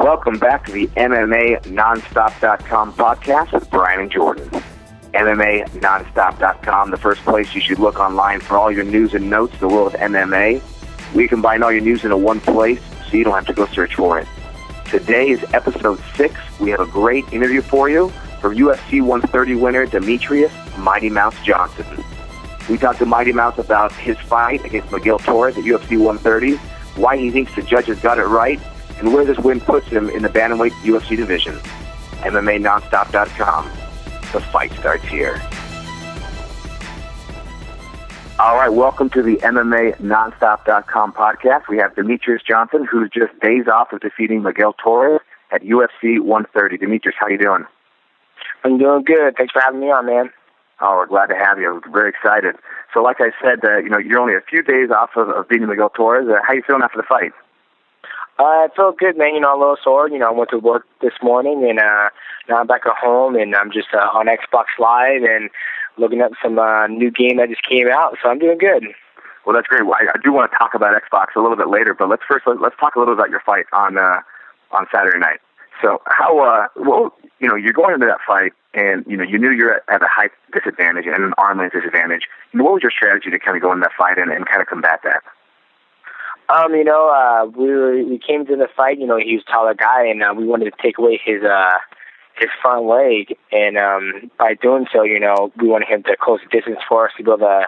Welcome back to the MMAnonstop.com podcast with Brian and Jordan. MMAnonstop.com, the first place you should look online for all your news and notes in the world of MMA. We combine all your news into one place so you don't have to go search for it. Today is episode 6. We have a great interview for you from UFC 130 winner Demetrious Mighty Mouse Johnson. We talked to Mighty Mouse about his fight against Miguel Torres at UFC 130, why he thinks the judges got it right, and where this win puts him in the Bantamweight UFC division. MMAnonstop.com. The fight starts here. All right, welcome to the MMAnonstop.com podcast. We have Demetrious Johnson, who's just days off of defeating Miguel Torres at UFC 130. Demetrious, how you doing? I'm doing good. Thanks for having me on, man. Oh, we're glad to have you. We're very excited. So like I said, you're only a few days off of beating Miguel Torres. How you feeling after the fight? I feel good, man. A little sore. I went to work this morning, and now I'm back at home, and I'm just on Xbox Live and looking at some new game that just came out, so I'm doing good. Well, that's great. Well, I do want to talk about Xbox a little bit later, but let's talk a little about your fight on Saturday night. So you're going into that fight, and you knew you're at a height disadvantage and an arm length disadvantage. What was your strategy to kind of go into that fight and kind of combat that? We came to the fight. He was a taller guy, and we wanted to take away his front leg, and by doing so, we wanted him to close the distance for us to be able to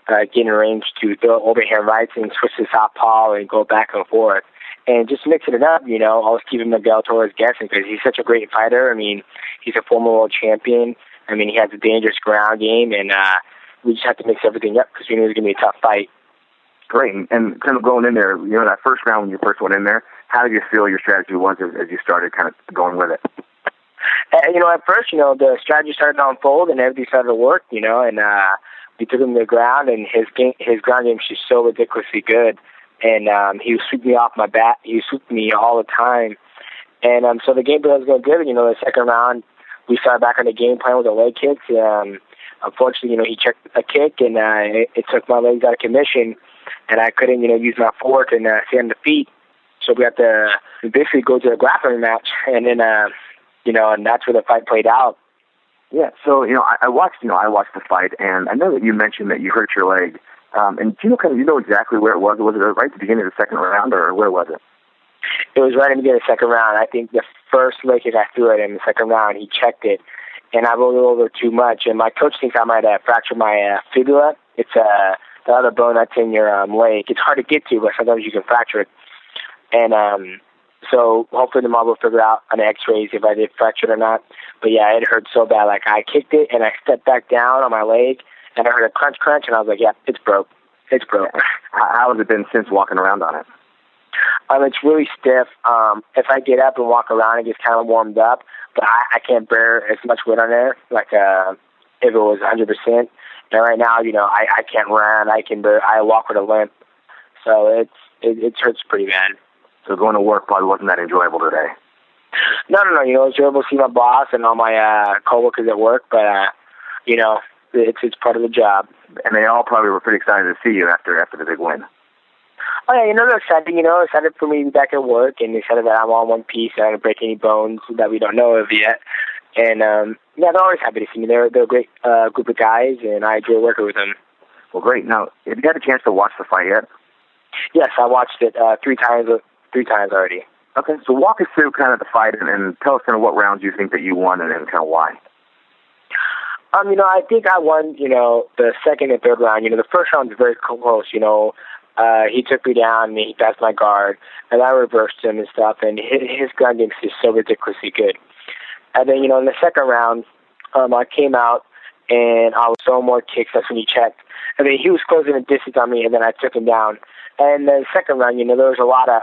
get in range to throw overhand rights and switch to southpaw and go back and forth. And just mixing it up, always keeping Miguel Torres guessing because he's such a great fighter. He's a former world champion. He has a dangerous ground game, and we just had to mix everything up because we knew it was going to be a tough fight. Great. And kind of going in there, that first round when you first went in there, how did you feel your strategy was as you started kind of going with it? At first, the strategy started to unfold and everything started to work, and we took him to the ground, and his ground game was just so ridiculously good. And he was sweeping me off my bat. He was sweeping me all the time. And so the game plan was going good. The second round, we started back on the game plan with the leg kicks. Unfortunately, he checked a kick, and it took my legs out of commission, and I couldn't, use my fork and stay on the feet. So we had to basically go to a grappling match, and then, and that's where the fight played out. Yeah. So I watched the fight, and I know that you mentioned that you hurt your leg. And do you know exactly where it was? Was it right at the beginning of the second round, or where was it? It was right in the beginning of the second round. I think the first leg kick I threw at him in the second round, he checked it, and I rolled it over too much. And my coach thinks I might have fractured my fibula. It's the other bone that's in your leg. It's hard to get to, but sometimes you can fracture it. And so hopefully tomorrow we'll figure out on the x-rays if I did fracture it or not. But yeah, it hurt so bad. Like I kicked it, and I stepped back down on my leg, and I heard a crunch, and I was like, yeah, it's broke. It's broke. How has it been since walking around on it? It's really stiff. If I get up and walk around, it gets kind of warmed up, but I can't bear as much weight on there, like if it was 100%. And right now, I can't run. I walk with a limp. So it hurts pretty bad. So going to work probably wasn't that enjoyable today? No. It was enjoyable to see my boss and all my coworkers at work, but, it's part of the job. And they all probably were pretty excited to see you after the big win. Oh, yeah, they're excited, excited for me to be back at work, and excited that I'm all one piece and I didn't break any bones that we don't know of yet. And, they're always happy to see me. They're a great group of guys, and I enjoy working with them. Well, great. Now, have you had a chance to watch the fight yet? Yes, I watched it three times already. Okay, so walk us through kind of the fight and tell us kind of what rounds you think that you won and kind of why. I think I won, the second and third round. The first round was very close, he took me down and he passed my guard, and I reversed him and stuff, and his ground game is so ridiculously good. And then, in the second round, I came out, and I was throwing more kicks. That's when he checked. And then he was closing the distance on me, and then I took him down. And the second round, there was a lot of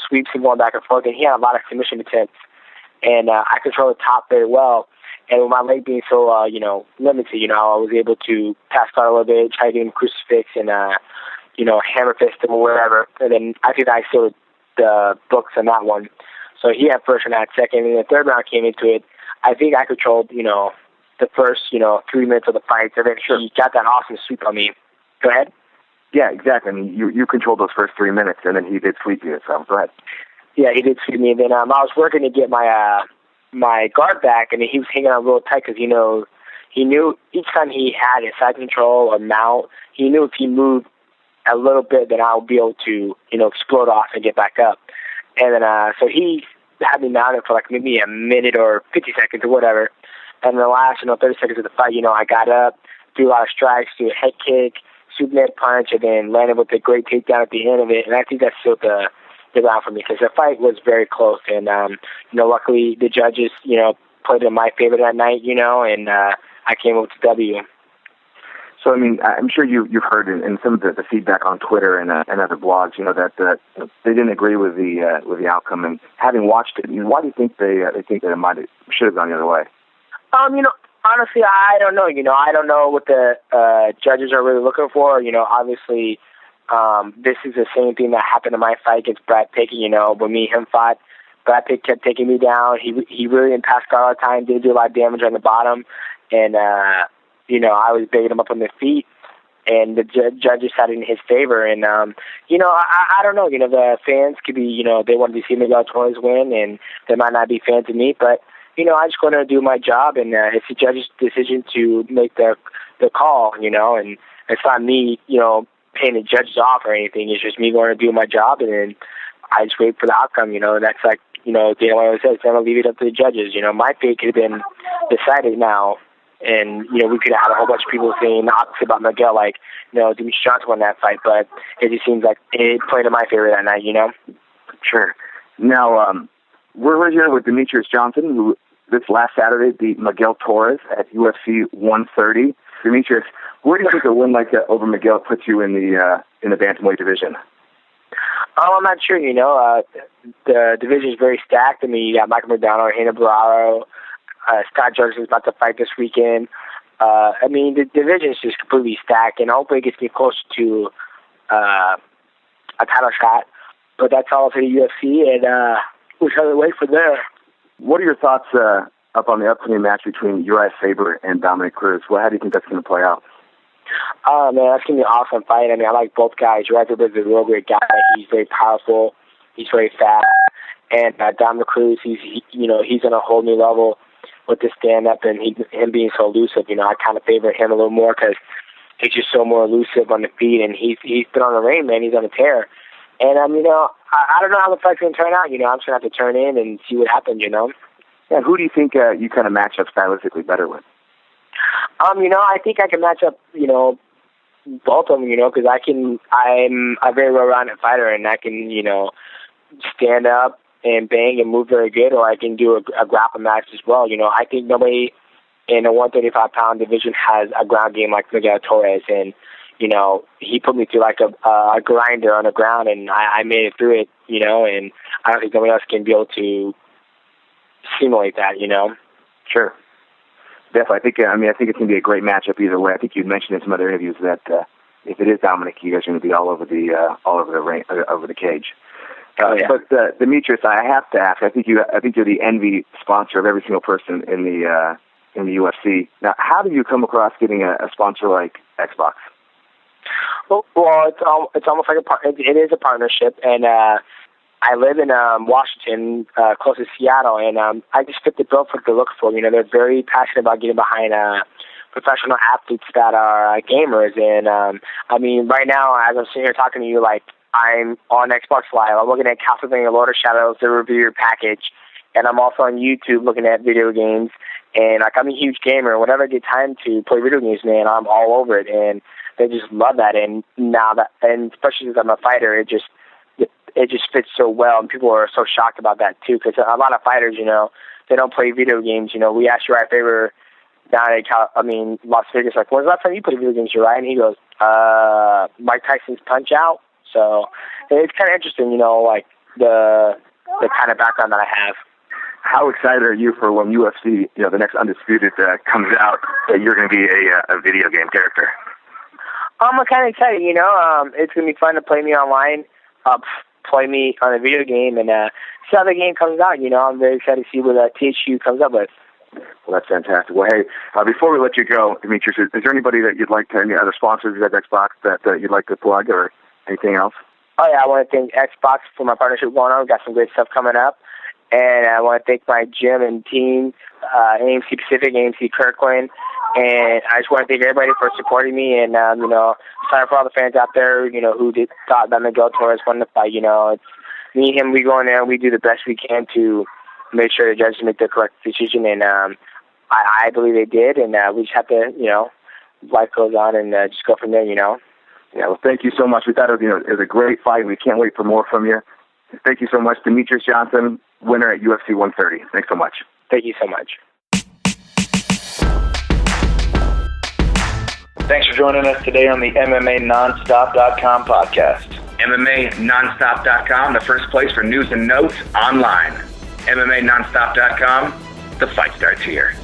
sweeps and going back and forth, and he had a lot of submission attempts. And I controlled the top very well. And with my leg being so, limited, I was able to pass guard a little bit, try to get him crucifix and, hammer fist him or whatever. And then I think I sealed the books on that one. So he had first and I had second. And the third round came into it. I think I controlled, the first, 3 minutes of the fight. And then he got that awesome sweep on me. Go ahead. Yeah, exactly. I mean, you controlled those first 3 minutes, and then he did sweep you. So go ahead. Yeah, he did sweep me. And then I was working to get my guard back, and he was hanging on real tight because, he knew each time he had his side control or mount, he knew if he moved a little bit, then I would be able to, explode off and get back up. And then, so he had me mounted for like maybe a minute or 50 seconds or whatever. And the last, 30 seconds of the fight, I got up, threw a lot of strikes, threw a head kick, Superman punch, and then landed with a great takedown at the end of it. And I think that sealed the ground for me because the fight was very close. And, luckily the judges, played in my favor that night, and I came up with the W. So, I mean, I'm sure you've heard in some of the feedback on Twitter and other blogs, that they didn't agree with the outcome. And having watched it, why do you think they think that it should have gone the other way? Honestly, I don't know. I don't know what the judges are really looking for. Obviously, this is the same thing that happened in my fight against Brad Pitt. When me and him fought, Brad Pitt kept taking me down. He really didn't pass guard all the time. Didn't do a lot of damage on the bottom, and I was baiting him up on the feet, and the judges sided in his favor. And I don't know. The fans could be, they wanted to see Miguel Torres win, and they might not be fans of me, but. I just going to do my job, and it's the judge's decision to make the call, and it's not me, paying the judges off or anything. It's just me going to do my job, and then I just wait for the outcome, That's like, Dana White says, I'm going to leave it up to the judges. My fate could have been decided now, and, we could have had a whole bunch of people saying the opposite about Miguel, like, Demetrious Johnson won that fight, but it just seems like it played in my favor that night, Sure. Now, we're here with Demetrious Johnson, who this last Saturday beat Miguel Torres at UFC 130. Demetrious, where do you think a win like that over Miguel puts you in the Bantamweight division? I'm not sure, the division is very stacked. I mean, you got Michael McDonald, Reina Barraro, Scott Jurgensen's about to fight this weekend. The division is just completely stacked, and hopefully it gets me closer to a title shot. But that's all for the UFC, and we'll try to wait for there. What are your thoughts up on the upcoming match between Uriah Faber and Dominic Cruz? How do you think that's going to play out? Man, that's going to be an awesome fight. I mean, I like both guys. Uriah Faber is a real great guy. He's very powerful. He's very fast. And Dominic Cruz, he's on a whole new level with the stand-up and him being so elusive. I kind of favor him a little more because he's just so more elusive on the feet, and he's been on the ring, man. He's on a tear. And, I don't know how the fight's going to turn out. I'm just going to have to turn in and see what happens, Yeah, who do you think you kind of match up stylistically better with? I think I can match up, both of them, because I'm a very well-rounded fighter, and I can, stand up and bang and move very good, or I can do a grappling match as well. I think nobody in the 135-pound division has a ground game like Miguel Torres, and he put me through like a grinder on the ground, and I made it through it, and I don't think nobody else can be able to simulate that, Sure. Definitely. I think it's going to be a great matchup either way. I think you mentioned in some other interviews that if it is Dominic, you guys are going to be all over the ring, over the cage. Yeah. But Demetrious, I have to ask. I think you're the envy sponsor of every single person in the UFC. Now, how did you come across getting a sponsor like Xbox? Well, it's almost like it is a partnership, and I live in Washington, close to Seattle, and I just fit the bill for what they're looking for. They're very passionate about getting behind professional athletes that are gamers, and right now, as I'm sitting here talking to you, like I'm on Xbox Live. I'm looking at Castlevania Lord of Shadows, the review package, and I'm also on YouTube looking at video games. And like I'm a huge gamer. Whenever I get time to play video games, man, I'm all over it, and they just love that. And now that, and especially since I'm a fighter, it just fits so well, and people are so shocked about that too. Because a lot of fighters, they don't play video games. We asked Uriah Faber down at Las Vegas, like, when's the last time you played video games, Uriah? And he goes, Mike Tyson's Punch Out. So it's kind of interesting, like the kind of background that I have. How excited are you for when UFC, the next Undisputed comes out, that you're going to be a video game character? I'm kind of excited, it's going to be fun to play me online, play me on a video game, and see how the game comes out. I'm very excited to see what THQ comes up with. Well, that's fantastic. Well, hey, before we let you go, Demetrious, is there anybody that you'd like to, any other sponsors at Xbox that you'd like to plug or anything else? Oh, yeah, I want to thank Xbox for my partnership going on. We've got some great stuff coming up. And I want to thank my gym and team, AMC Pacific, AMC Kirkland. And I just want to thank everybody for supporting me. And, sorry for all the fans out there, who thought that Miguel Torres won the fight. It's me and him, we go in there and we do the best we can to make sure the judges make the correct decision. And I believe they did. And we just have to, life goes on and just go from there, Yeah, well, thank you so much. We thought it was a great fight. We can't wait for more from you. Thank you so much, Demetrious Johnson, winner at UFC 130. Thanks so much. Thank you so much. Thanks for joining us today on the MMANonstop.com podcast. MMANonstop.com, the first place for news and notes online. MMANonstop.com, the fight starts here.